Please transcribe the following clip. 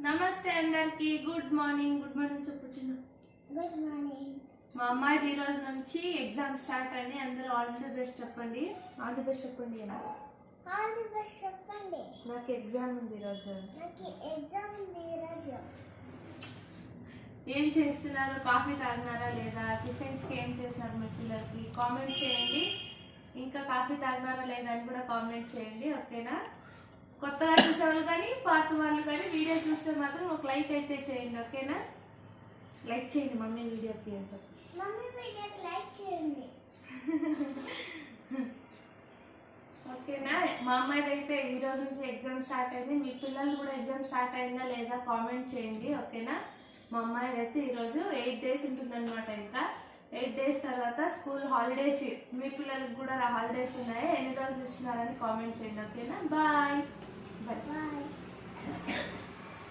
నమస్తే అందరికి good morning చెప్పొచ్చును. Good morning. మా అమ్మాయిది ఈ రోజు నుంచి ఎగ్జామ్ స్టార్ట్ అండి. అందరూ ఆల్ ది బెస్ట్ చెప్పండి. ఆల్ ది బెస్ట్ చెప్పండి. ఆల్ ది బెస్ట్ చెప్పండి. నాకు ఎగ్జామ్ ఉంది ఈ రోజు. ఏం చేస్తున్నారు? కాఫీ తాగినారా లేదా? టిఫిన్స్కి ఏం చేస్తున్నారు మీ పిల్లలకి? కామెంట్ చేయండి. ఇంకా కాఫీ తాగినారా లేదా అని కూడా కామెంట్ చేయండి. ఓకేనా? కొత్తగా చూసేవాళ్ళు కానీ పాత వాళ్ళు కానీ వీడియో చూస్తే మాత్రం ఒక లైక్ అయితే చేయండి. ఓకేనా? లైక్ చేయండి మమ్మీ వీడియోకి అని చెప్పి. మమ్మీ వీడియోకి లైక్ చేయండి. ఓకేనా? మా అమ్మాయిది అయితే ఈ రోజు నుంచి ఎగ్జామ్ స్టార్ట్ అయింది. మీ పిల్లలు కూడా ఎగ్జామ్ స్టార్ట్ అయిందా లేదా కామెంట్ చేయండి. ఓకేనా? మా అమ్మాయిది అయితే ఈరోజు 8 days ఉంటుందన్నమాట. ఇంకా 8 days తర్వాత స్కూల్ హాలిడేస్. మీ పిల్లలకు కూడా హాలిడేస్ ఉన్నాయి. ఎన్ని రోజులు ఇస్తున్నారని కామెంట్ చేయండి. ఓకేనా? బాయ్. బాయ్.